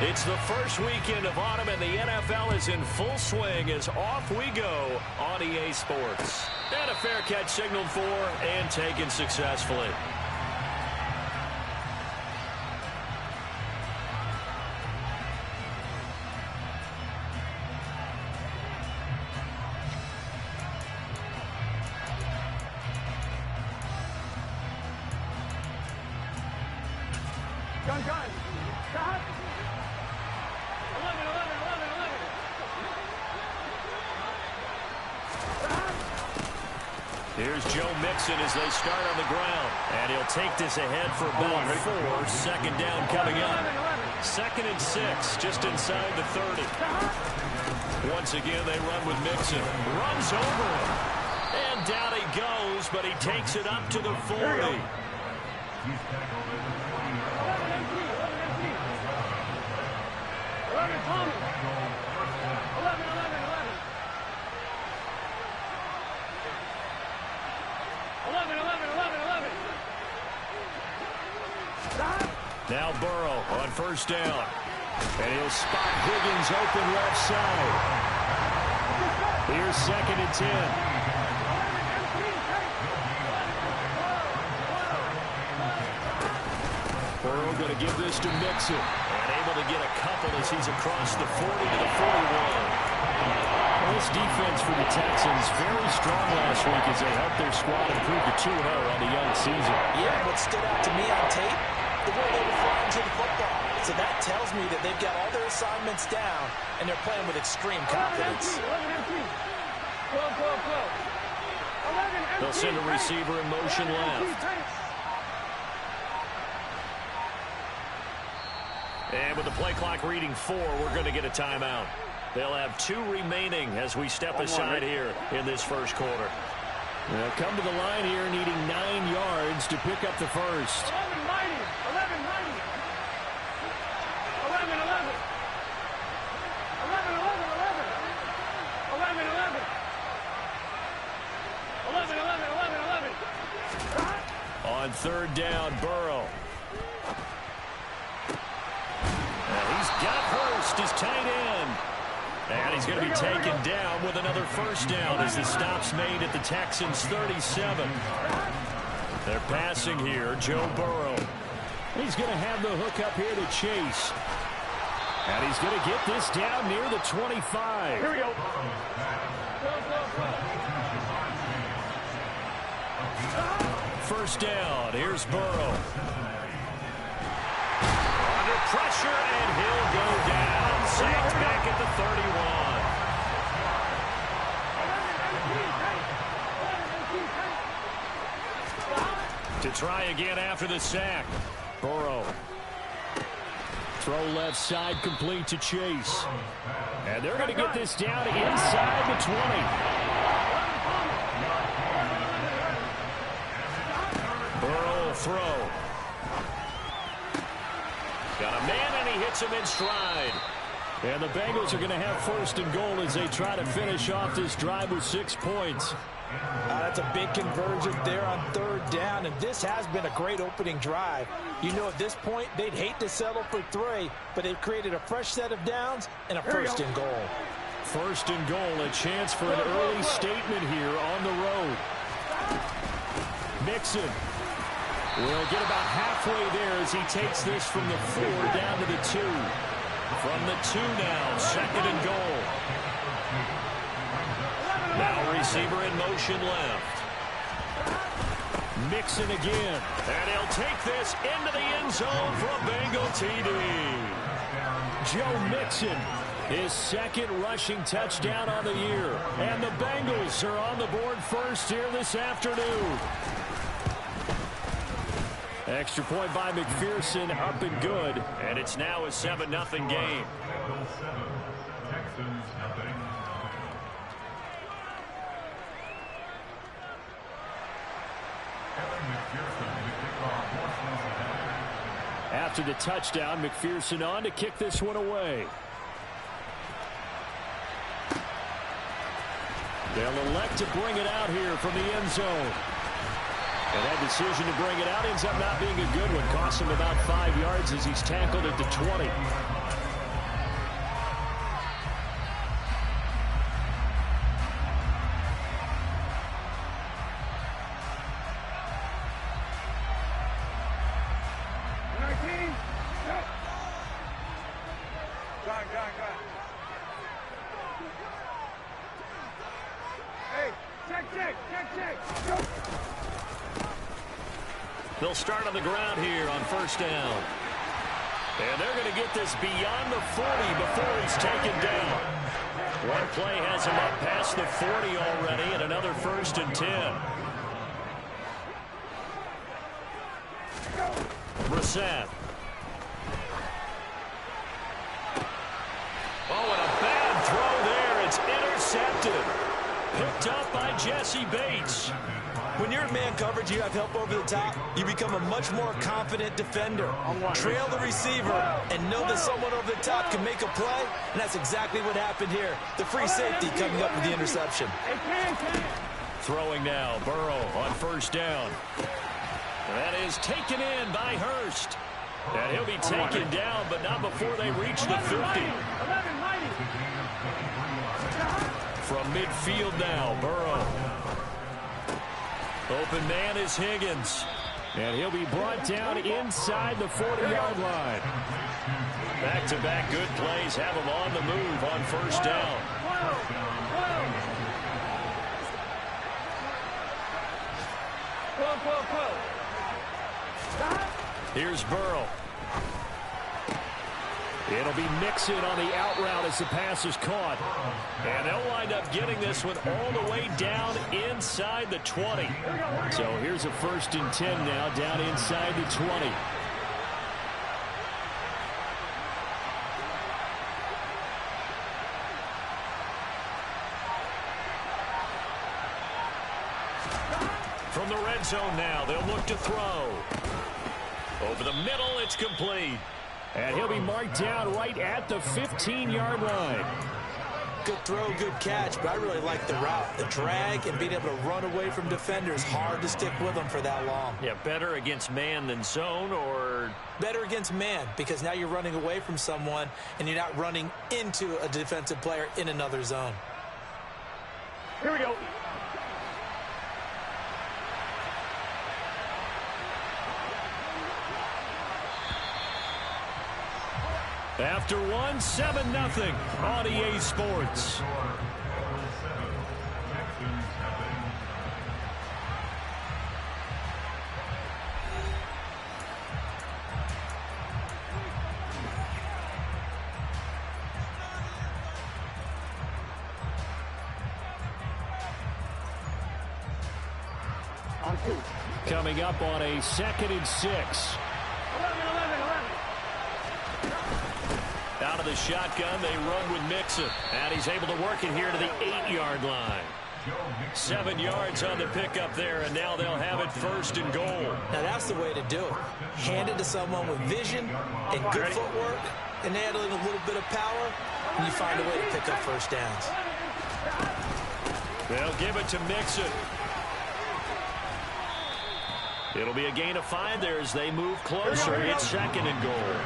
It's the first weekend of autumn, and the NFL is in full swing as off we go on EA Sports. And a fair catch signaled for and taken successfully. Gun. Stop. 11. Here's Joe Mixon as they start on the ground. And he'll take this ahead for about 4. Second down coming up. 2nd and 6, just inside the 30. Once again, they run with Mixon. Runs over him. And down he goes, but he takes it up to the 40. Now Burrow on first down. And he'll spot Higgins open left side. Here's 2nd and 10. Burrow going to give this to Mixon. And able to get a couple as he's across the 40 to the 41. Well, this defense for the Texans very strong last week as they helped their squad improve to 2-0 on the young season. Yeah, what stood out to me on tape, the way they were flying to the football. So that tells me that they've got all their assignments down, and they're playing with extreme confidence. They'll send a receiver in motion left. And with the play clock reading 4, we're going to get a timeout. They'll have 2 remaining as we step aside here in this first quarter. They'll come to the line here needing 9 yards to pick up the first. 11. On third down, Burrow. He's got Hurst, his tight end. And he's going to be taken down with another first down as the stop's made at the Texans' 37. They're passing here, Joe Burrow. He's going to have the hook up here to Chase. And he's going to get this down near the 25. Here we go. First down, here's Burrow. Under pressure, and he'll go down. Sacked back at the 31. To try again after the sack. Burrow. Throw left side complete to Chase. And they're going to get this down inside the 20. Burrow will throw. Got a man, and he hits him in stride. And the Bengals are going to have first and goal as they try to finish off this drive with 6 points. That's a big conversion there on third down, and this has been a great opening drive. You know, at this point, they'd hate to settle for 3, but they've created a fresh set of downs and a first and goal. First and goal, a chance for an early statement here on the road. Mixon will get about halfway there as he takes this from the 4 down to the 2. From the 2 now, 2nd and goal. Now receiver in motion left. Mixon again. And he'll take this into the end zone for a Bengal TD. Joe Mixon, his 2nd rushing touchdown on the year. And the Bengals are on the board first here this afternoon. Extra point by McPherson, up and good. And it's now a 7-0 game. After the touchdown, McPherson on to kick this one away. They'll elect to bring it out here from the end zone. And that decision to bring it out ends up not being a good one. Costs him about 5 yards as he's tackled at the 20. They'll start on the ground here on first down. And they're going to get this beyond the 40 before he's taken down. One play has him up past the 40 already, and another 1st and 10. Brissett. Oh, and a bad throw there. It's intercepted. Picked up by Jesse Bates. When you're in man coverage, you have help over the top, you become a much more confident defender. Trail the receiver and know that someone over the top can make a play, and that's exactly what happened here. The free safety coming up with the interception. Throwing now, Burrow on first down. That is taken in by Hurst. And he'll be taken down, but not before they reach the 50. From midfield now, Burrow. Open man is Higgins. And he'll be brought down inside the 40-yard line. Back-to-back good plays have him on the move on first down. Here's Burrow. It'll be Mixon on the out route as the pass is caught. And they'll wind up getting this one all the way down inside the 20. So here's a 1st and 10 now down inside the 20. From the red zone now, they'll look to throw. Over the middle, it's complete. And he'll be marked down right at the 15-yard line. Good throw, good catch, but I really like the route. The drag and being able to run away from defenders, hard to stick with them for that long. Yeah, better against man than zone, or? Better against man, because now you're running away from someone and you're not running into a defensive player in another zone. Here we go. After one, 7-0 on EA Sports. Coming up on a 2nd and 6. Out of the shotgun, they run with Mixon. And he's able to work it here to the 8-yard line. 7 yards on the pickup there, and now they'll have it 1st and goal. Now that's the way to do it. Hand it to someone with vision and good footwork, and add in a little bit of power, and you find a way to pick up 1st downs. They'll give it to Mixon. It'll be a gain of 5 there as they move closer. It's 2nd and goal.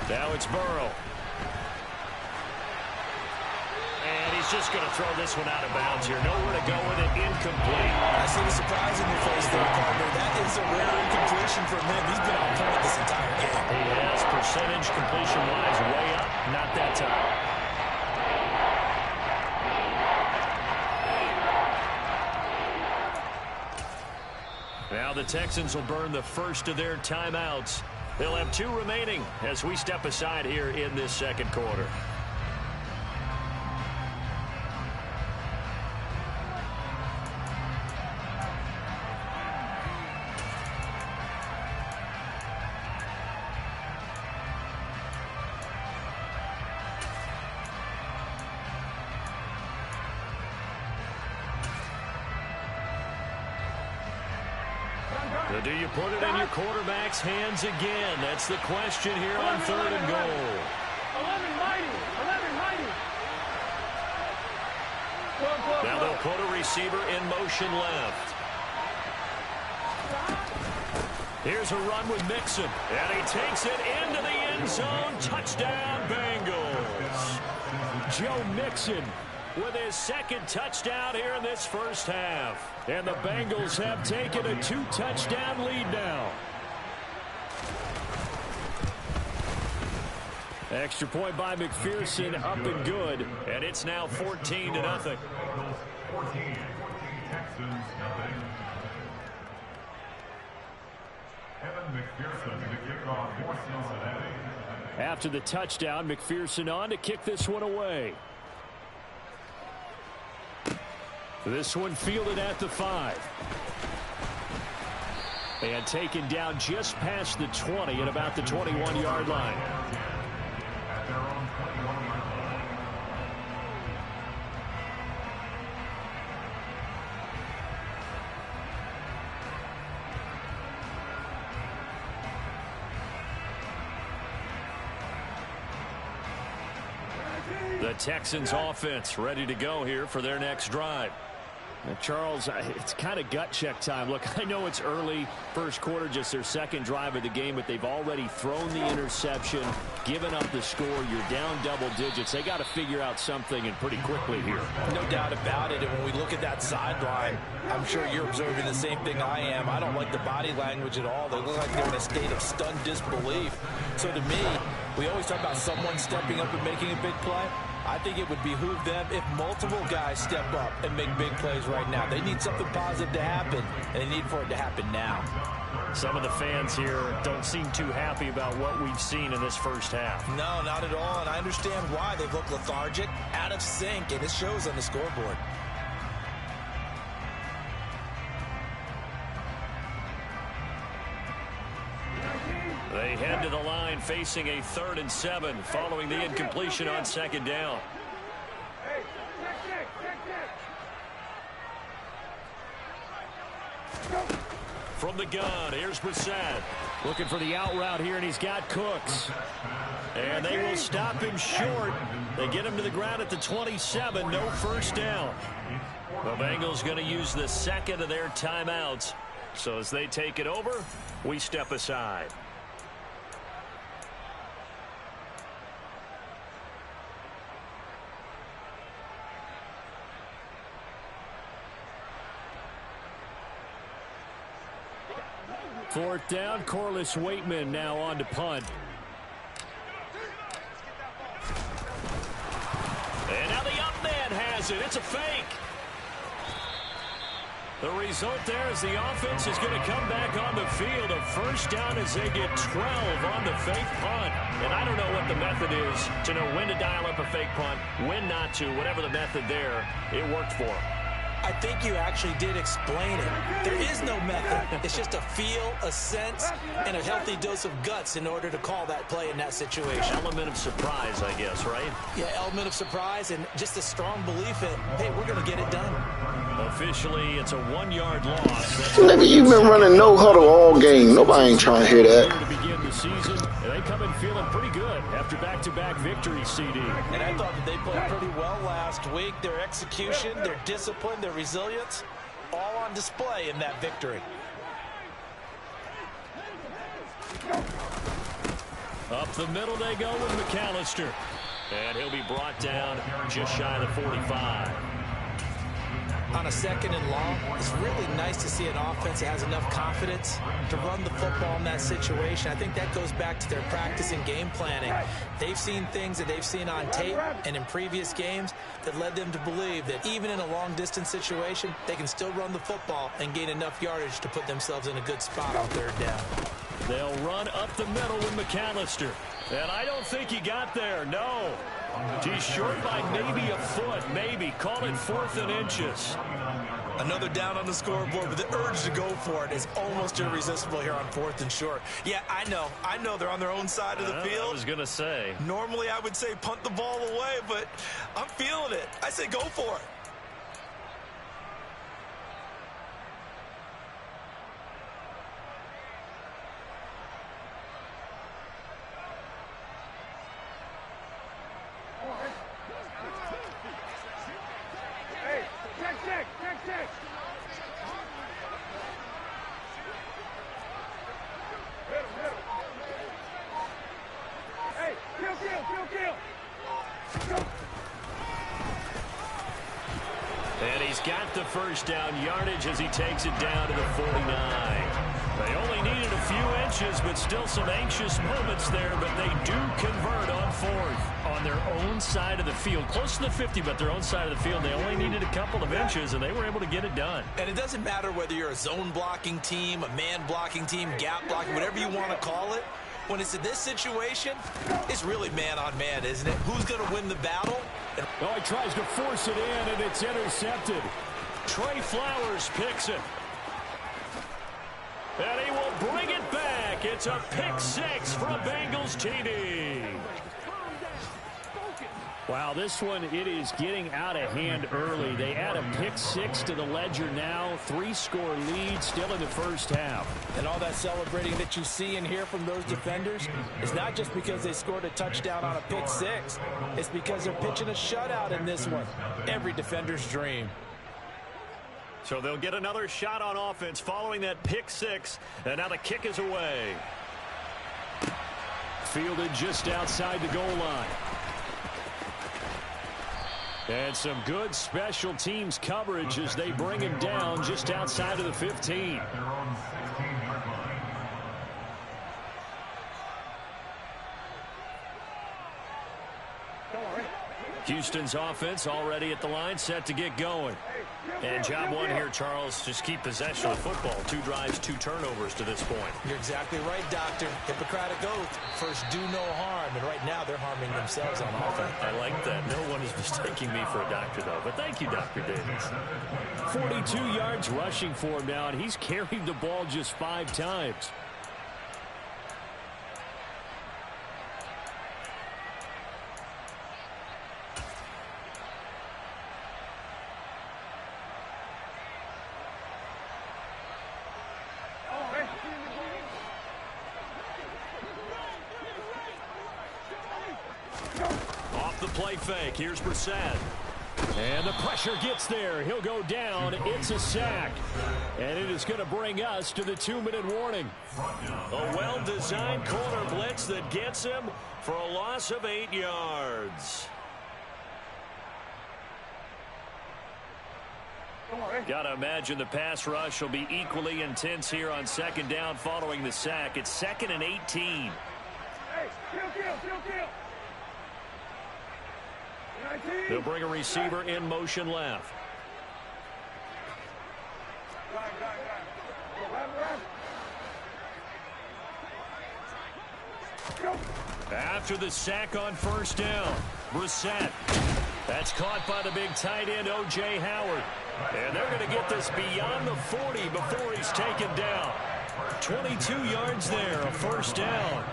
Now it's Burrow. And he's just going to throw this one out of bounds here. Nowhere to go with it. Incomplete. I see the surprise in your face there, partner. That is a rare incompletion from him. He's been on point this entire game. He has percentage completion-wise way up. Not that time. Now the Texans will burn the first of their timeouts. They'll have 2 remaining as we step aside here in this 2nd quarter. So do you put it in your quarterback's hands again? That's the question here on 3rd and goal. 11 mighty. Now they'll put a receiver in motion left. Here's a run with Mixon. And he takes it into the end zone. Touchdown, Bengals. Joe Mixon with his 2nd touchdown here in this 1st half. And the Bengals have taken a 2-touchdown lead now. Extra point by McPherson, up and good. And it's now 14-0. After the touchdown, McPherson on to kick this one away. This one fielded at the 5. And taken down just past the 20 at about the 21-yard line. The Texans offense ready to go here for their next drive. Now, Charles, it's kind of gut check time. Look, I know it's early, first quarter, just their second drive of the game, but they've already thrown the interception, given up the score. You're down double digits. They got to figure out something, and pretty quickly here. No doubt about it. And when we look at that sideline, I'm sure you're observing the same thing I am. I don't like the body language at all. They look like they're in a state of stunned disbelief. So to me, we always talk about someone stepping up and making a big play. I think it would behoove them if multiple guys step up and make big plays right now. They need something positive to happen, and they need for it to happen now. Some of the fans here don't seem too happy about what we've seen in this first half. No, not at all, and I understand why. They look lethargic, out of sync, and it shows on the scoreboard. They head to the line facing a 3rd and 7 following the incompletion on second down. From the gun, here's Brissett. Looking for the out route here, and he's got Cooks. And they will stop him short. They get him to the ground at the 27, no first down. The Bengals going to use the second of their timeouts. So as they take it over, we step aside. Fourth down, Corliss Waitman now on to punt. And now the up man has it. It's a fake. The result there is the offense is going to come back on the field. A first down as they get 12 on the fake punt. And I don't know what the method is to know when to dial up a fake punt, when not to. Whatever the method there, it worked for them. I think you actually did explain it. There is no method. It's just a feel, a sense, and a healthy dose of guts in order to call that play in that situation. Element of surprise, I guess, right? Yeah, element of surprise and just a strong belief in, hey, we're going to get it done. Officially, it's a 1-yard loss. Nigga, you've been running no huddle all game. Nobody ain't trying to hear that. To begin the season, and they come in feeling pretty good after back-to-back victories, CD. And I thought that they played pretty well last week. Their execution, their discipline, their resilience, all on display in that victory. Up the middle they go with McAllister. And he'll be brought down just shy of the 45. On a 2nd and long, it's really nice to see an offense that has enough confidence to run the football in that situation. I think that goes back to their practice and game planning. They've seen things that they've seen on tape and in previous games that led them to believe that even in a long-distance situation, they can still run the football and gain enough yardage to put themselves in a good spot on 3rd down. They'll run up the middle with McAllister. And I don't think he got there, no. He's short by maybe a foot, maybe. Call it 4th and inches. Another down on the scoreboard, but the urge to go for it is almost irresistible here on 4th and short. Yeah, I know they're on their own side of the field. I was going to say. Normally I would say punt the ball away, but I'm feeling it. I say go for it. And he's got the first down yardage as he takes it down to the 49. They only needed a few inches, but still some anxious moments there, but they do convert on fourth on their own side of the field. Close to the 50, but their own side of the field. They only needed a couple of inches, and they were able to get it done. And it doesn't matter whether you're a zone blocking team, a man blocking team, gap blocking, whatever you want to call it. When it's in this situation, it's really man-on-man, isn't it? Who's going to win the battle? Oh, he tries to force it in, and it's intercepted. Trey Flowers picks it. And he will bring it back. It's a pick six from Bengals TD. Wow, this one, it is getting out of hand early. They add a pick six to the ledger now. 3-score lead still in the first half. And all that celebrating that you see and hear from those defenders is not just because they scored a touchdown on a pick six. It's because they're pitching a shutout in this one. Every defender's dream. So they'll get another shot on offense following that pick six. And now the kick is away. Fielded just outside the goal line. And some good special teams coverage as they bring him down just outside of the 15. Houston's offense already at the line, set to get going. And job one here, Charles, just keep possession of the football. 2 drives, 2 turnovers to this point. You're exactly right, Doctor. Hippocratic oath. First, do no harm. And right now, they're harming themselves on offense. I like that. No one is mistaking me for a doctor, though. But thank you, Dr. Davis. 42 yards rushing for him now, and he's carried the ball just 5 times. Play fake. Here's Brissett. And the pressure gets there. He'll go down. It's a sack. And it is going to bring us to the 2-minute warning. A well-designed corner blitz that gets him for a loss of 8 yards. Got to imagine the pass rush will be equally intense here on second down following the sack. It's 2nd and 18. Hey, kill. They'll bring a receiver in motion left. After the sack on first down, Brissett. That's caught by the big tight end, O.J. Howard. And they're going to get this beyond the 40 before he's taken down. 22 yards there, a first down.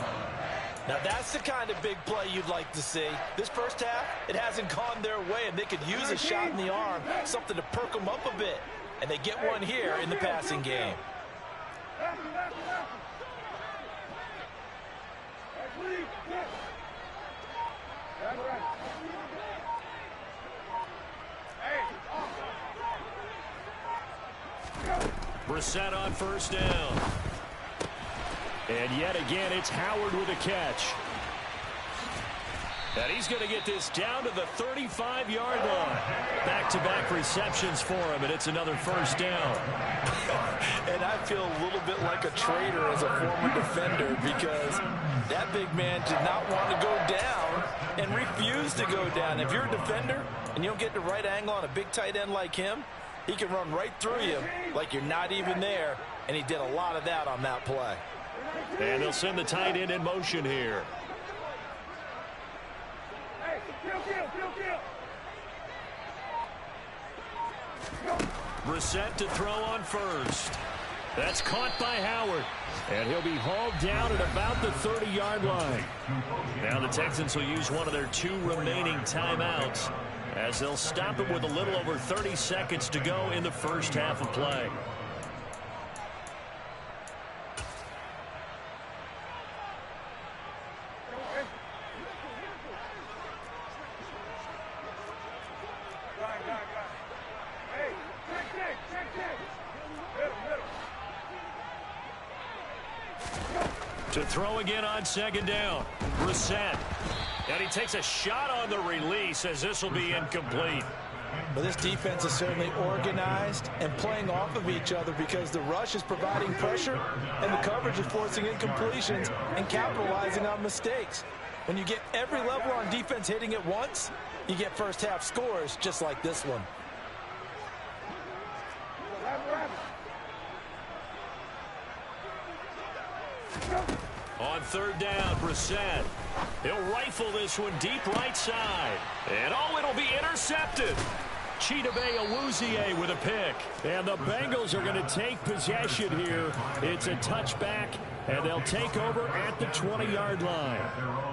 Now, that's the kind of big play you'd like to see. This first half, it hasn't gone their way, and they could use a shot in the arm, something to perk them up a bit. And they get one here in the passing game. Brissett on first down. And yet again, it's Howard with a catch. And he's going to get this down to the 35-yard line. Back-to-back receptions for him, and it's another first down. And I feel a little bit like a traitor as a former defender because that big man did not want to go down and refused to go down. If you're a defender and you don't get the right angle on a big tight end like him, he can run right through you like you're not even there, and he did a lot of that on that play. And they'll send the tight end in motion here. Brissett to throw on first. That's caught by Howard. And he'll be hauled down at about the 30-yard line. Now the Texans will use one of their 2 remaining timeouts as they'll stop it with a little over 30 seconds to go in the first half of play. To throw again on second down. Brissett. And he takes a shot on the release as this will be incomplete. Well, this defense is certainly organized and playing off of each other because the rush is providing pressure and the coverage is forcing incompletions and capitalizing on mistakes. When you get every level on defense hitting at once, you get first half scores just like this one. On third down, Brissett. He'll rifle this one deep right side. And oh, it'll be intercepted. Chidobe Awuzie with a pick. And the Bengals are going to take possession here. It's a touchback, and they'll take over at the 20-yard line.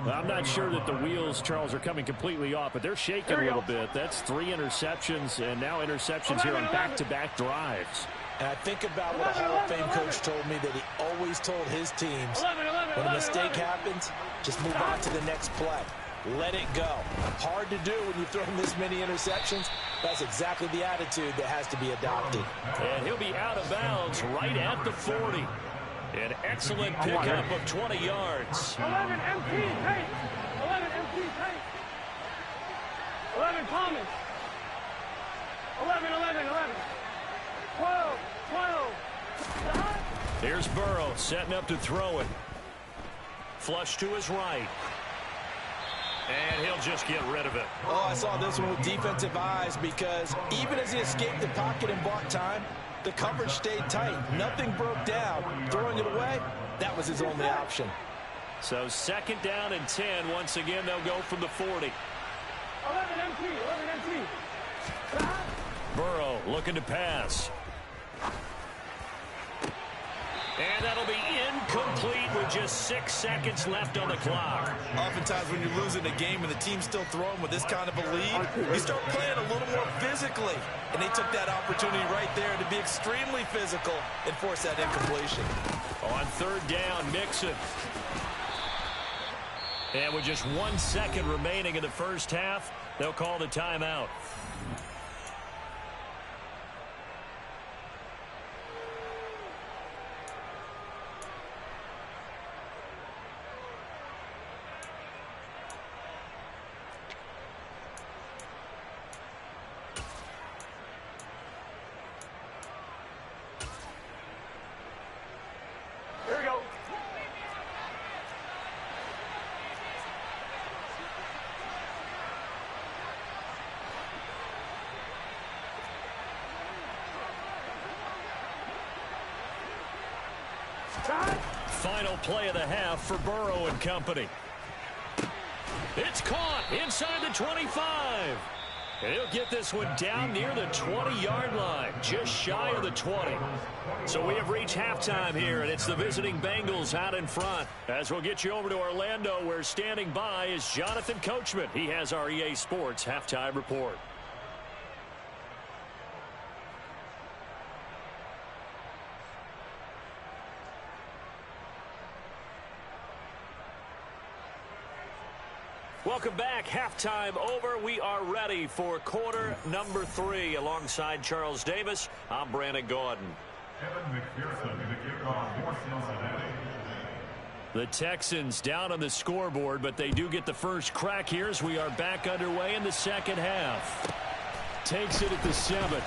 I'm not sure that the wheels, Charles, are coming completely off, but they're shaking a little bit. That's 3 interceptions, and now interceptions here on back-to-back drives. And I think about what a Hall of Fame coach told me that he always told his teams, when a mistake happens, just move on to the next play. Let it go. Hard to do when you've thrown this many interceptions. That's exactly the attitude that has to be adopted. And he'll be out of bounds right at the 40. An excellent pickup of 20 yards. 11 empty tank. 11 empty tank. 11 Thomas. 11, 11, 11. 12, 12. Here's Burrow setting up to throw it. Flush to his right. And he'll just get rid of it. Oh, I saw this one with defensive eyes because even as he escaped the pocket and bought time, the coverage stayed tight. Nothing broke down. Throwing it away, that was his only option. So second down and 10. Once again, they'll go from the 40. 11 empty, 11 empty. Burrow looking to pass. And that'll be incomplete with just 6 seconds left on the clock. Oftentimes when you're losing a game and the team's still throwing with this kind of a lead, you start playing a little more physically. And they took that opportunity right there to be extremely physical and force that incompletion. On third down, Mixon. And with just 1 second remaining in the first half, they'll call the timeout. Here we go. Final play of the half for Burrow and company. It's caught inside the 25. He'll get this one down near the 20-yard line, just shy of the 20. So we have reached halftime here, and it's the visiting Bengals out in front. As we'll get you over to Orlando, where standing by is Jonathan Coachman. He has our EA Sports halftime report. Welcome back. Halftime over. We are ready for quarter number 3. Alongside Charles Davis, I'm Brandon Gordon. The Texans down on the scoreboard, but they do get the first crack here as we are back underway in the second half. Takes it at the 7.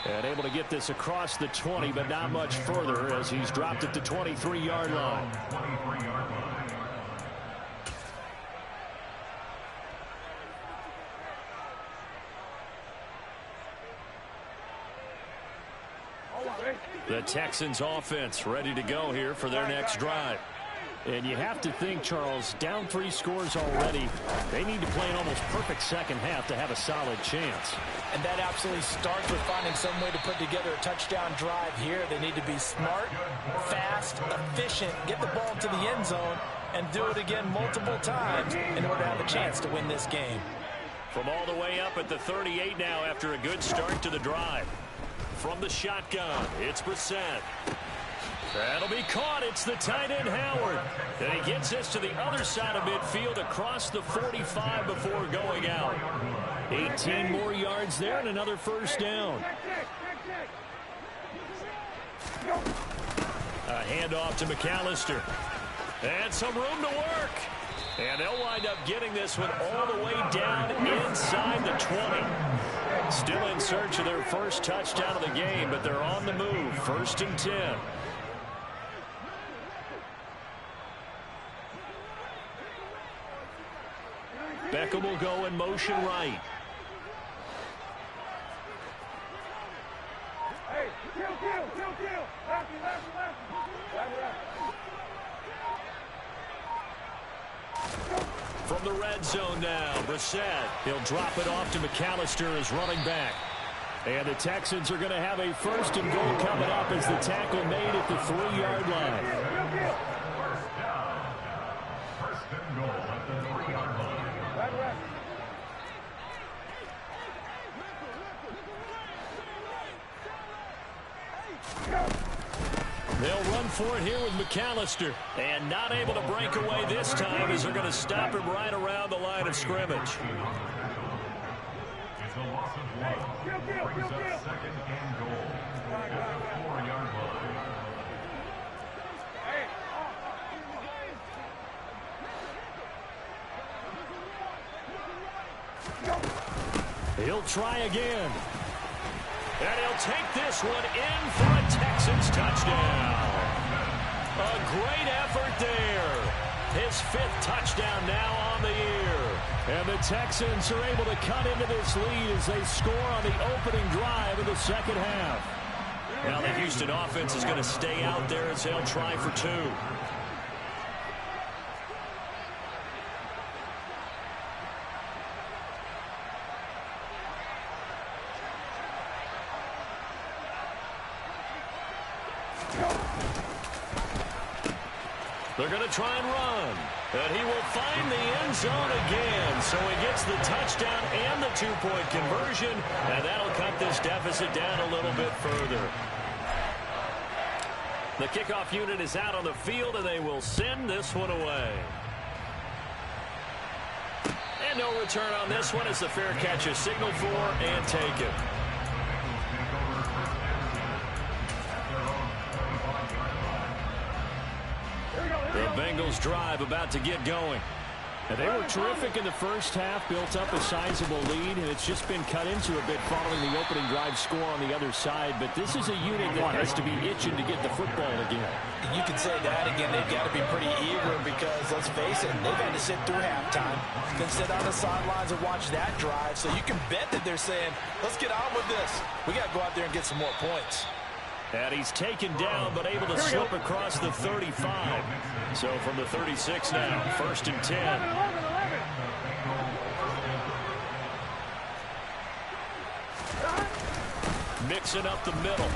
And able to get this across the 20, but not much further as he's dropped at the 23-yard line. The Texans offense ready to go here for their next drive. And you have to think, Charles, down 3 scores already. They need to play an almost perfect second half to have a solid chance. And that absolutely starts with finding some way to put together a touchdown drive here. They need to be smart, fast, efficient, get the ball to the end zone, and do it again multiple times in order to have a chance to win this game. From all the way up at the 38 now after a good start to the drive. From the shotgun, it's Brissett. That'll be caught. It's the tight end, Howard. And he gets this to the other side of midfield across the 45 before going out. 18 more yards there and another first down. A handoff to McAllister. And some room to work. And they'll wind up getting this one all the way down inside the 20. Still in search of their first touchdown of the game, but they're on the move. 1st and 10. Beckham will go in motion right. Hey, kill. Lefty. From the red zone now, Brissett. He'll drop it off to McAllister as running back. And the Texans are going to have a 1st and goal coming up as the tackle made at the 3-yard line. First down. 1st and goal at the 3-yard line. They'll run for it here with McAllister. And not able to break away this time as they're going to stop him right around the line of scrimmage. It's a loss of 1. Brings up 2nd and goal at the 4-yard line. He'll try again. And he'll take this one in for a Texans touchdown. A great effort there. His 5th touchdown now on the year. And the Texans are able to cut into this lead as they score on the opening drive of the 2nd half. Now the Houston offense is going to stay out there as they'll try for 2. They're going to try and run. And he will find the end zone again. So he gets the touchdown and the 2-point conversion. And that'll cut this deficit down a little bit further. The kickoff unit is out on the field, and they will send this one away. And no return on this one as the fair catch is signaled for and taken. The Bengals drive about to get going. And they were terrific in the first half, built up a sizable lead, and it's just been cut into a bit following the opening drive score on the other side. But this is a unit that has to be itching to get the football again. You can say that again. They've got to be pretty eager because, let's face it, they've had to sit through halftime, then sit on the sidelines and watch that drive. So you can bet that they're saying, let's get on with this. We got to go out there and get some more points. And he's taken down, but able to slip across the 35. So from the 36 now, 1st and 10. Mixing up the middle.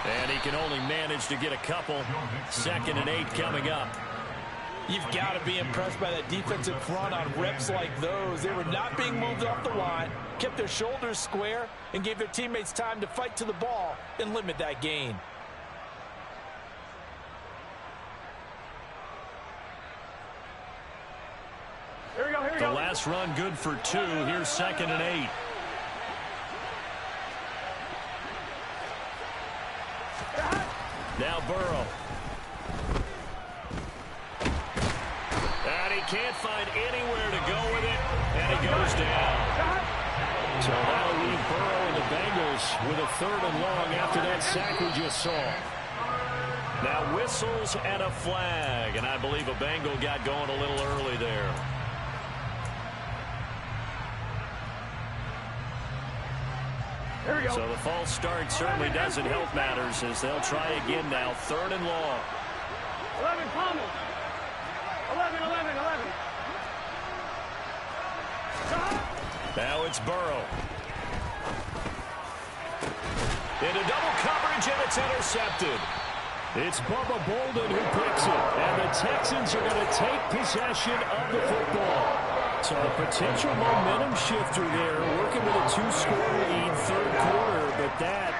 And he can only manage to get a couple. 2nd and 8 coming up. You've got to be impressed by that defensive front on reps like those. They were not being moved off the line, kept their shoulders square, and gave their teammates time to fight to the ball and limit that gain. Here we go. The last run good for 2. Here's 2nd and 8. Now Burrow. And he can't find anywhere to go with it, and he goes down. So that'll leave Burrow and the Bengals with a 3rd and long after that sack we just saw. Now whistles and a flag, and I believe a Bengal got going a little early there. So the false start certainly doesn't help matters as they'll try again now. 3rd and long. 11 Thomas. 11. Now it's Burrow. Into double coverage, and it's intercepted. It's Bubba Bolden who picks it. And the Texans are going to take possession of the football. So a potential momentum shifter there, working with a 2-score lead, 3rd quarter, but that,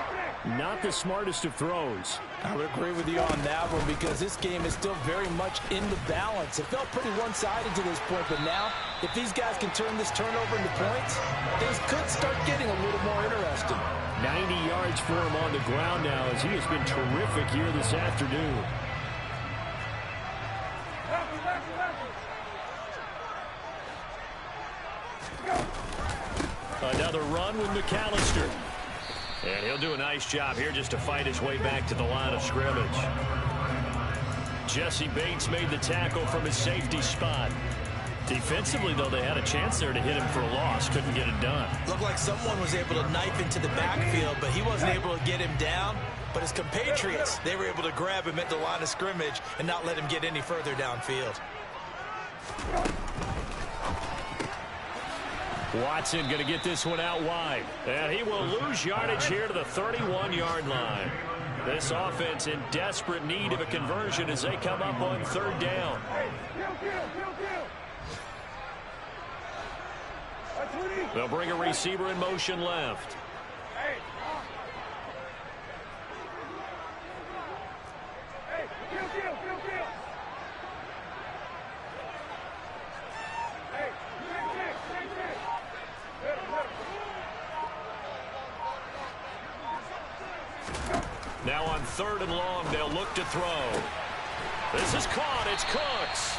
not the smartest of throws. I would agree with you on that one because this game is still very much in the balance. It felt pretty one-sided to this point, but now, if these guys can turn this turnover into points, things could start getting a little more interesting. 90 yards for him on the ground now as he has been terrific here this afternoon. Another run with McAllister. And he'll do a nice job here just to fight his way back to the line of scrimmage. Jesse Bates made the tackle from his safety spot. Defensively, though, they had a chance there to hit him for a loss. Couldn't get it done. Looked like someone was able to knife into the backfield, but he wasn't able to get him down. But his compatriots, they were able to grab him at the line of scrimmage and not let him get any further downfield. Watson going to get this one out wide. And he will lose yardage here to the 31-yard line. This offense in desperate need of a conversion as they come up on third down. They'll bring a receiver in motion left. Now on third and long, they'll look to throw. This is caught. It's Cooks.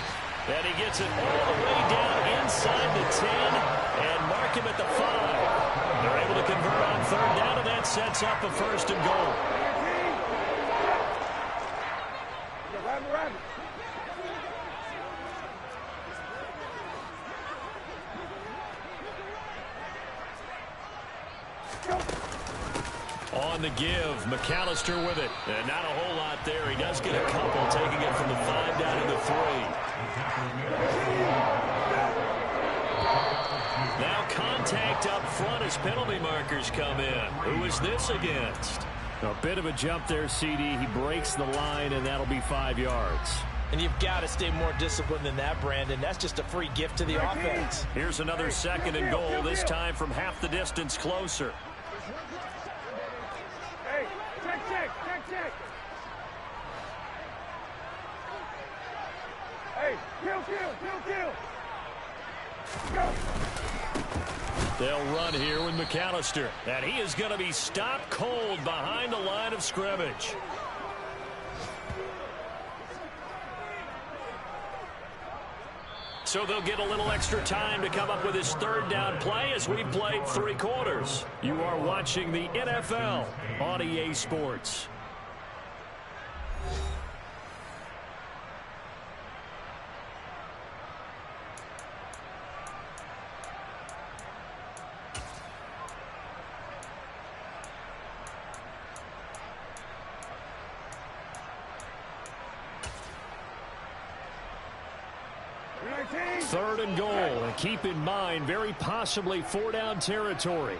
And he gets it all the way down inside the 10 and mark him at the 5. They're able to convert on third down, and that sets up a first and goal. On the give, McAllister with it. And not a whole lot there. He does get a couple, taking it from the 5 down to the 3. Now contact up front as penalty markers come in. Who is this against? A bit of a jump there, CD. He breaks the line, and that'll be 5 yards. And you've got to stay more disciplined than that, Brandon. That's just a free gift to the offense. Here's another second and goal, this time from half the distance closer. They'll run here with McAllister. And he is going to be stopped cold behind the line of scrimmage. So they'll get a little extra time to come up with his third down play as we've played 3 quarters. You are watching the NFL on EA Sports. Third and goal, and keep in mind, very possibly 4-down territory.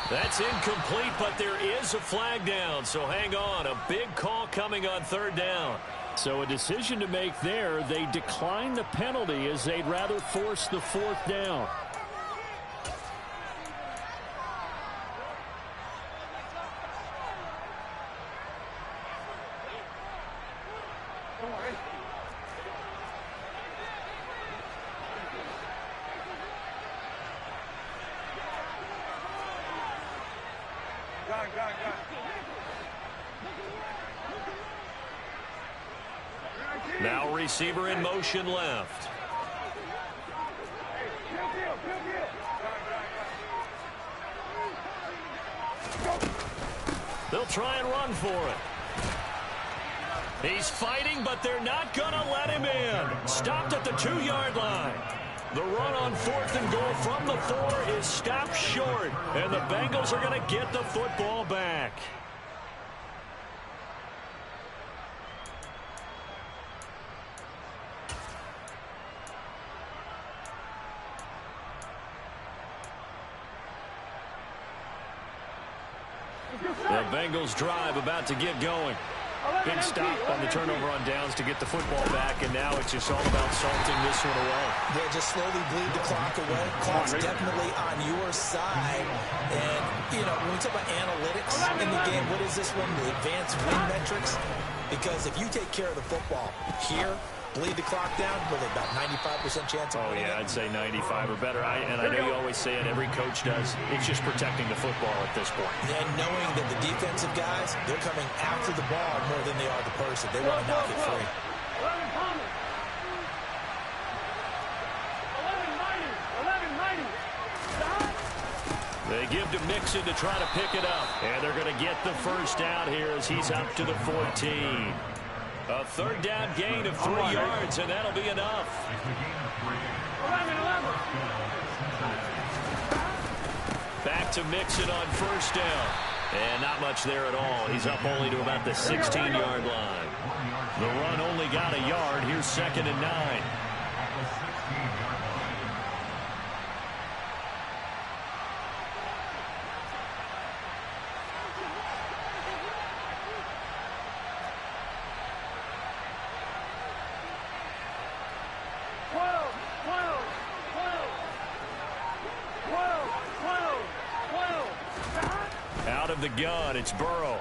That's incomplete, but there is a flag down, so hang on. A big call coming on third down. So a decision to make there. They decline the penalty as they'd rather force the 4th down. Now receiver in motion left. They'll try and run for it. He's fighting, but they're not going to let him in. Stopped at the 2-yard line. The run on 4th and goal from the 4 is stopped short, and the Bengals are going to get the football back. The Bengals drive about to get going. Big stop on the turnover on downs to get the football back, and now it's just all about salting this one away. They'll just slowly bleed the clock away. Clock's definitely on your side. And, you know, when we talk about analytics in the game, what is this one? The advanced win metrics? Because if you take care of the football here, bleed the clock down with about 95% chance of winning it? I'd say 95 or better. I know you always say it, every coach does. It's just protecting the football at this point. And knowing that the defensive guys, they're coming after the ball more than they are the person. They want to knock it free. 11 Thomas. 11 Mighty. They give to Mixon to try to pick it up. And they're going to get the first down here as he's up to the 14. A third down gain of 3 yards, and that'll be enough. 11. Back to Mixon on first down. And not much there at all. He's up only to about the 16-yard line. The run only got a yard. Here's 2nd and 9. Out of the gun, it's Burrow.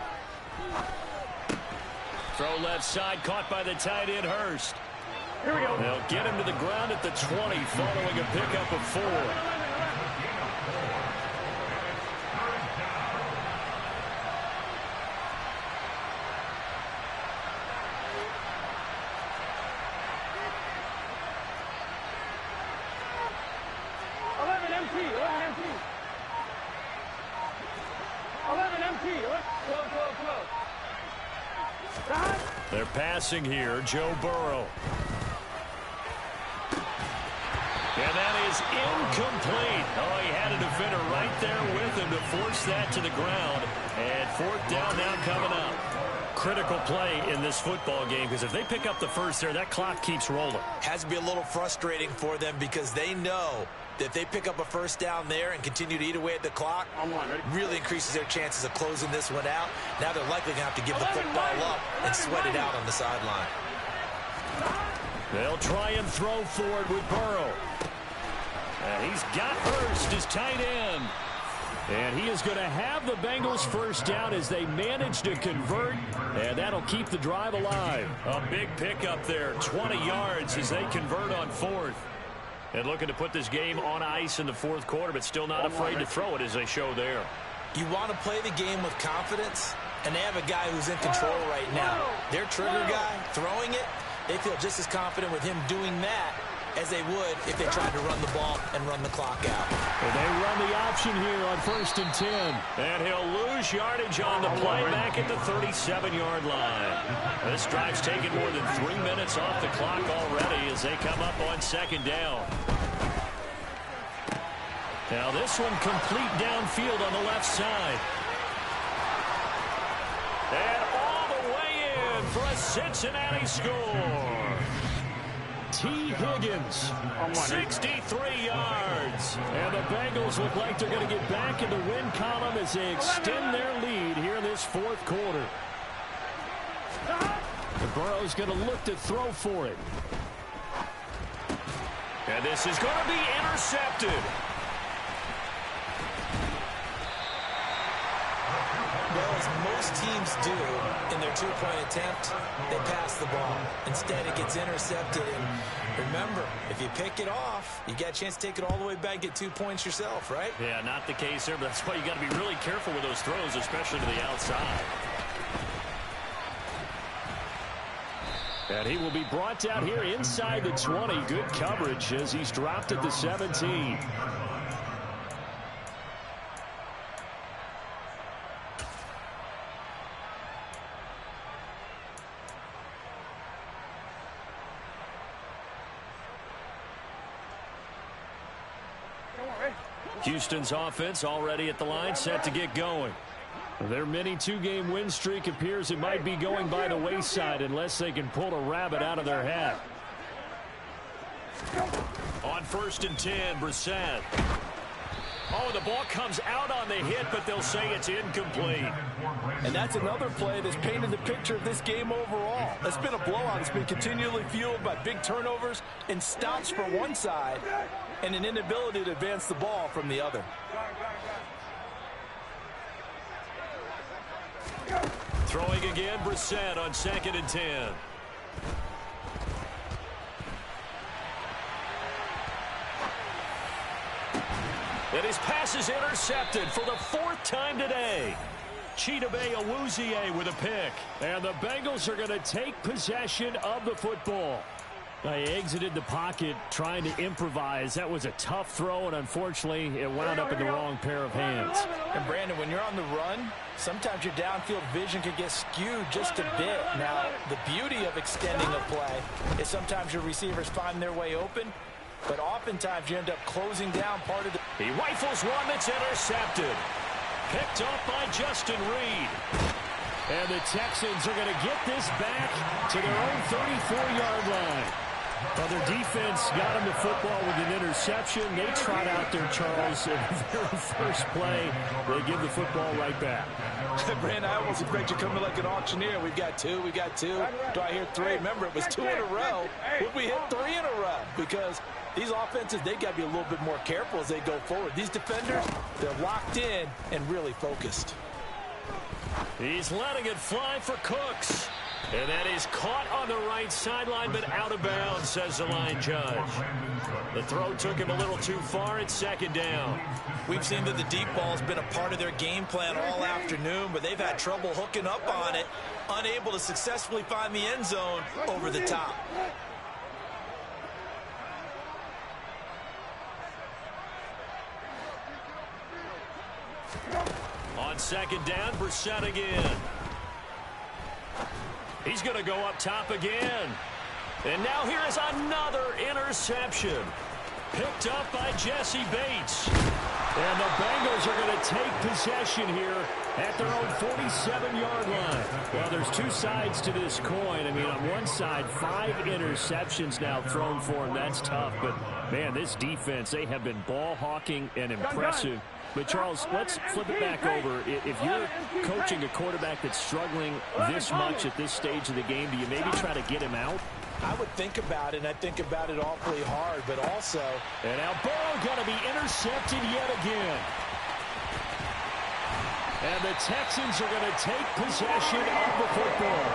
Throw left side, caught by the tight end, Hurst. Here we go. They'll get him to the ground at the 20, following a pickup of 4. They're passing here, Joe Burrow. And that is incomplete. Oh, he had a defender right there with him to force that to the ground. And 4th down now coming up. Critical play in this football game, because if they pick up the first there, that clock keeps rolling. Has to be a little frustrating for them because they know that if they pick up a first down there and continue to eat away at the clock, really increases their chances of closing this one out. Now they're likely going to have to give the football up and sweat it out on the sideline. They'll try and throw forward with Burrow. And he's got Hurst, his tight end. And he is going to have the Bengals first down as they manage to convert. And that'll keep the drive alive. A big pickup there, 20 yards as they convert on 4th. And looking to put this game on ice in the 4th quarter, but still not afraid to throw it as they show there. You want to play the game with confidence, and they have a guy who's in control right now. Their trigger guy, throwing it, they feel just as confident with him doing that as they would if they tried to run the ball and run the clock out. And they run the option here on 1st and 10. And he'll lose yardage on the play back at the 37-yard line. This drive's taken more than 3 minutes off the clock already as they come up on 2nd down. Now this one complete downfield on the left side. And all the way in for a Cincinnati score. T. Higgins, 63 yards. And the Bengals look like they're going to get back in the win column as they extend their lead here in this 4th quarter. And Burrow's going to look to throw for it. And this is going to be intercepted. Well, as most teams do in their 2-point attempt, they pass the ball. Instead, it gets intercepted. And remember, if you pick it off, you got a chance to take it all the way back, get 2 points yourself, right? Yeah, not the case there, but that's why you got to be really careful with those throws, especially to the outside. And he will be brought down here inside the 20. Good coverage as he's dropped at the 17. Houston's offense already at the line, set to get going. Their mini 2-game win streak appears it might be going by the wayside unless they can pull a rabbit out of their hat. On 1st and 10, Brissett. Oh, the ball comes out on the hit, but they'll say it's incomplete. And that's another play that's painted the picture of this game overall. It's been a blowout. It's been continually fueled by big turnovers and stops for one side and an inability to advance the ball from the other. Throwing again, Brissett on 2nd and 10. And his pass is intercepted for the 4th time today. Ljeezy with a pick. And the Bengals are going to take possession of the football. He exited the pocket trying to improvise. That was a tough throw, and unfortunately, it wound up in the wrong pair of hands. And, Brandon, when you're on the run, sometimes your downfield vision can get skewed just a bit. Now, the beauty of extending a play is sometimes your receivers find their way open, but oftentimes you end up closing down part of the... He rifles one that's intercepted. Picked up by Justin Reed. And the Texans are going to get this back to their own 34-yard line. Well, their defense got him the football with an interception. They trot out there, Charles, in the very first play. They give the football right back. Brandon, I almost expect you coming like an auctioneer. We've got two. Do I hear three? Remember, it was 2 in a row. Would we hit 3 in a row? Because these offenses, they got to be a little bit more careful as they go forward. These defenders, they're locked in and really focused. He's letting it fly for Cooks. And that is caught on the right sideline, but out of bounds, says the line judge. The throw took him a little too far. It's 2nd down. We've seen that the deep ball's been a part of their game plan all afternoon, but they've had trouble hooking up on it, unable to successfully find the end zone over the top. On 2nd down, Brissett again. He's going to go up top again. And now here is another interception. Picked up by Jesse Bates. And the Bengals are going to take possession here at their own 47-yard line. Well, there's 2 sides to this coin. I mean, on one side, 5 interceptions now thrown for him. That's tough. But, man, this defense, they have been ball hawking and impressive. But, Charles, let's flip it back over. If you're coaching a quarterback that's struggling this much at this stage of the game, do you maybe try to get him out? I would think about it, and I think about it awfully hard, but also... And now Burrow going to be intercepted yet again. And the Texans are going to take possession of the football.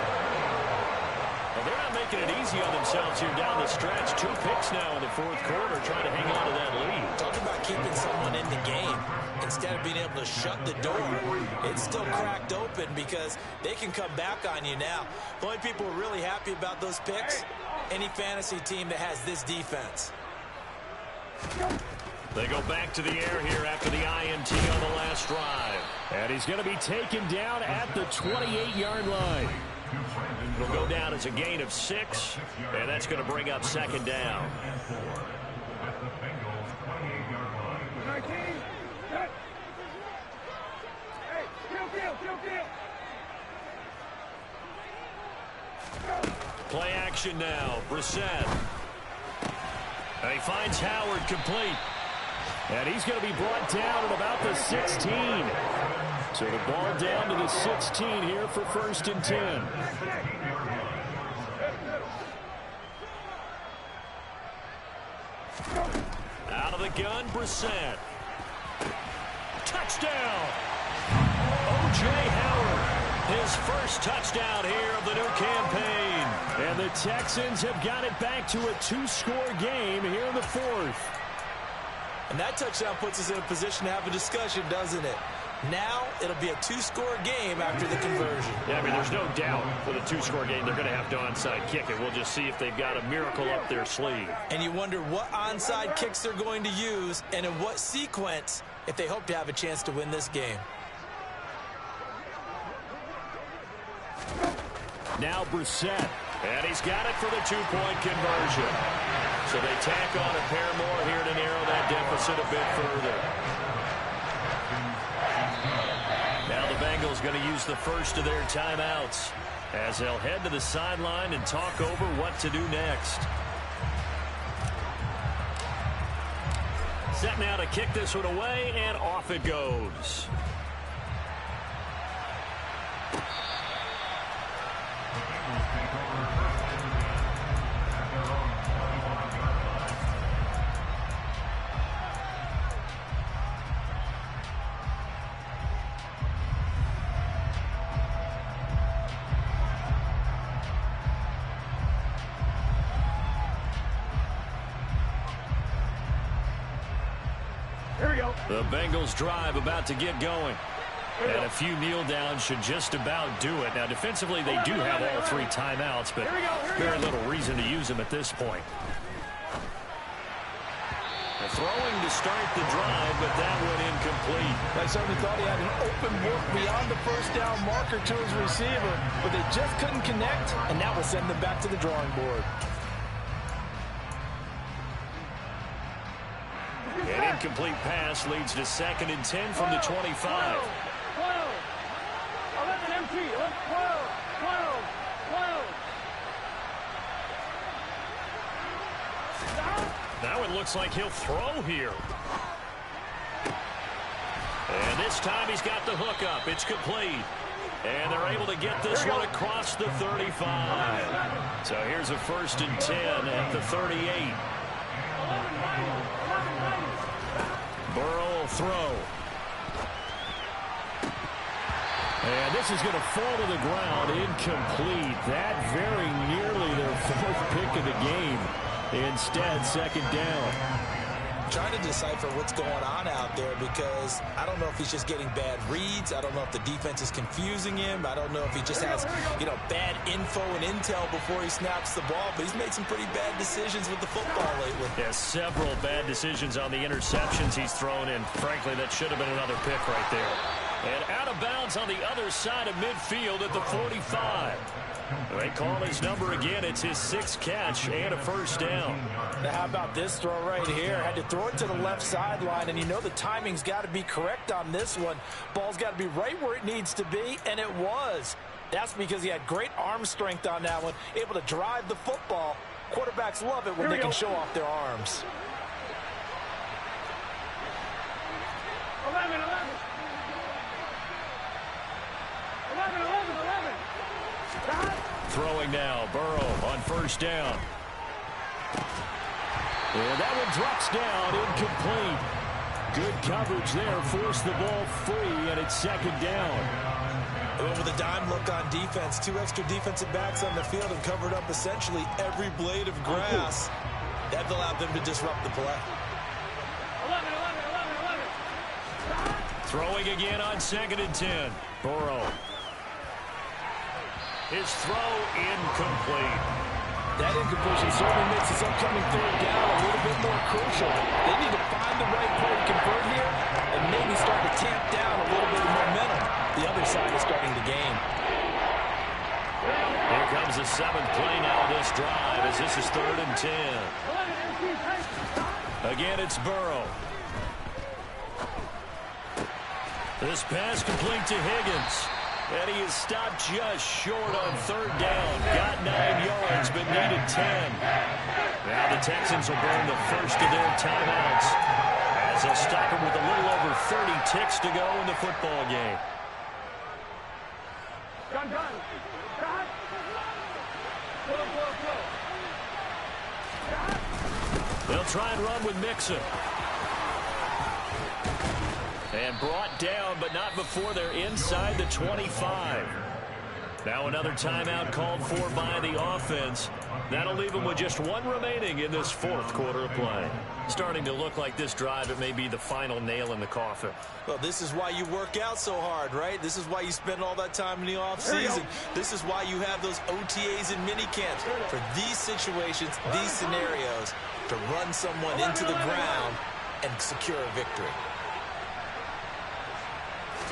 Well, they're not making it easy on themselves here down the stretch. 2 picks now in the 4th quarter, trying to hang on to that lead. Talk about keeping someone in the game. Instead of being able to shut the door, it's still cracked open because they can come back on you now. The only people who are really happy about those picks, any fantasy team that has this defense. They go back to the air here after the INT on the last drive. And he's going to be taken down at the 28-yard line. It'll go down as a gain of 6, and that's going to bring up 2nd down. Play action now. Brissett. And he finds Howard complete. And he's going to be brought down at about the 16. So the ball down to the 16 here for 1st and 10. Out of the gun, Brissett. Touchdown! O.J. Howard, his first touchdown here of the new campaign. And the Texans have got it back to a 2-score game here in the 4th. And that touchdown puts us in a position to have a discussion, doesn't it? Now it'll be a 2-score game after the conversion. Yeah, I mean, there's no doubt with a 2-score game they're going to have to onside kick it. We'll just see if they've got a miracle up their sleeve. And you wonder what onside kicks they're going to use and in what sequence if they hope to have a chance to win this game. Now Brissett, and he's got it for the 2-point conversion. So they tack on a pair more here to narrow that deficit a bit further. Now the Bengals going to use the first of their timeouts as they'll head to the sideline and talk over what to do next. Set now to kick this one away, and off it goes. Here we go. The Bengals drive about to get going. And a few kneel downs should just about do it. Now, defensively, they do have all 3 timeouts, but very little reason to use them at this point. Throwing to start the drive, but that went incomplete. I certainly thought he had an open look beyond the first down marker to his receiver, but they just couldn't connect, and that will send them back to the drawing board. An incomplete pass leads to 2nd and 10 from the 25. 12. 11 empty. 12. 12. 12. Now it looks like he'll throw here. And this time he's got the hook up. It's complete. And they're able to get this one across the 35. So here's a 1st and 10 at the 38. Burrow will throw. And this is going to fall to the ground. Incomplete. That very nearly their 4th pick of the game. Instead, 2nd down. Trying to decipher what's going on out there because I don't know if he's just getting bad reads. I don't know if the defense is confusing him. I don't know if he just has, bad info and intel before he snaps the ball. But he's made some pretty bad decisions with the football lately. Yeah, several bad decisions on the interceptions he's thrown in. Frankly, that should have been another pick right there. And out of bounds on the other side of midfield at the 45. They call his number again. It's his 6th catch and a 1st down. Now, how about this throw right here? Had to throw it to the left sideline, and the timing's got to be correct on this one. Ball's got to be right where it needs to be, and it was. That's because he had great arm strength on that one, able to drive the football. Quarterbacks love it when they can show off their arms. 11. 11. 11. 11. Throwing now, Burrow on 1st down. And that one drops down, incomplete. Good coverage there, forced the ball free, and it's 2nd down. And with a dime look on defense, 2 extra defensive backs on the field and covered up essentially every blade of grass. That allowed them to disrupt the play. 11. 11. 11. Throwing again on 2nd and 10. Burrow. His throw incomplete. That incompletion certainly makes this upcoming 3rd down a little bit more crucial. They need to find the right play to convert here and maybe start to tamp down a little bit of momentum. The other side is starting the game. Here comes the 7th play now of this drive as this is 3rd and 10. Again, it's Burrow. This pass complete to Higgins. And he is stopped just short on 3rd down. Got 9 yards, but needed 10. Now the Texans will burn the first of their timeouts as they'll stop him with a little over 30 ticks to go in the football game. Gun. They'll try and run with Mixon. And brought down, but not before they're inside the 25. Now another timeout called for by the offense. That'll leave them with just 1 remaining in this 4th quarter of play. Starting to look like this drive, it may be the final nail in the coffin. Well, this is why you work out so hard, right? This is why you spend all that time in the offseason. This is why you have those OTAs and minicamps. For these situations, these scenarios, to run someone into the ground and secure a victory.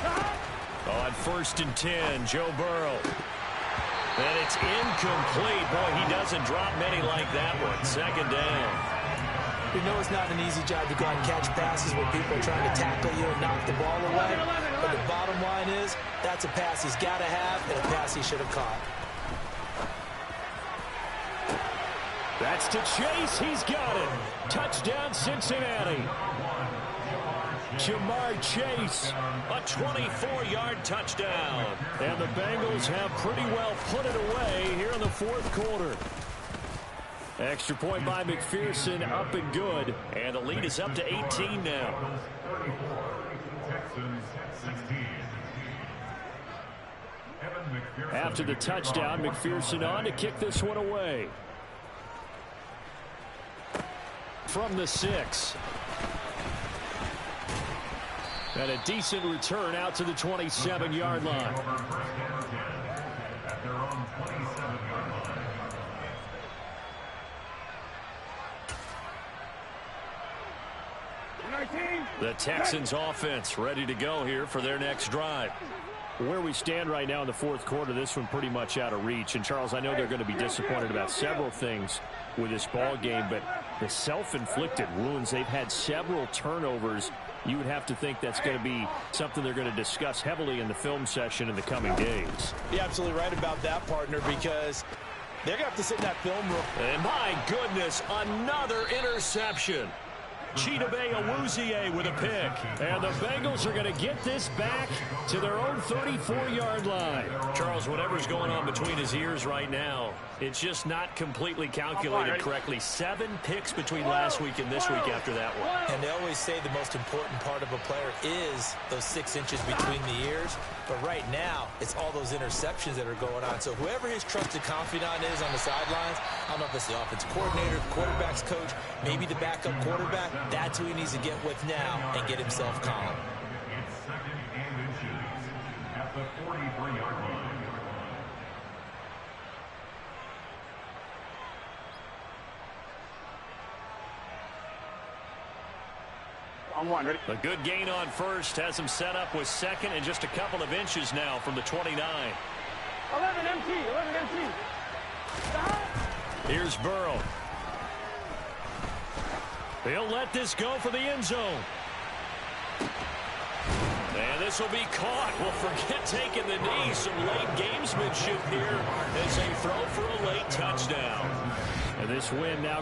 On 1st and 10, Joe Burrow. And it's incomplete. Boy, he doesn't drop many like that one. 2nd down. We know it's not an easy job to go out and catch passes where people are trying to tackle you and knock the ball away. But the bottom line is, that's a pass he's got to have and a pass he should have caught. That's to Chase. He's got it. Touchdown, Cincinnati. Jamar Chase, a 24-yard touchdown. And the Bengals have pretty well put it away here in the 4th quarter. Extra point by McPherson, up and good. And the lead is up to 18 now. After the touchdown, McPherson on to kick this one away. From the 6. And a decent return out to the 27-yard line. At their own 27-yard line. The Texans offense ready to go here for their next drive. Where we stand right now in the fourth quarter, this one pretty much out of reach. And, Charles, I know they're going to be disappointed about several things with this ball game, but the self-inflicted wounds, they've had several turnovers. You would have to think that's going to be something they're going to discuss heavily in the film session in the coming days. You're absolutely right about that, partner, because they're going to have to sit in that film room. And my goodness, another interception. Chidobe Awuzie with a pick. And the Bengals are going to get this back to their own 34-yard line. Charles, whatever's going on between his ears right now, it's just not completely calculated correctly. 7 picks between last week and this week after that one. And they always say the most important part of a player is those 6 inches between the ears. But right now, it's all those interceptions that are going on. So whoever his trusted confidant is on the sidelines, I don't know if it's the offensive coordinator, the quarterback's coach, maybe the backup quarterback, that's who he needs to get with now and get himself calm. It's second and inches at the 43-yard line. A good gain on first has him set up with second and just a couple of inches now from the 29. 11 MT, 11 MT. Here's Burrow. He'll let this go for the end zone. And this will be caught. Well, forget taking the knee. Some late gamesmanship here as they throw for a late touchdown. And this win now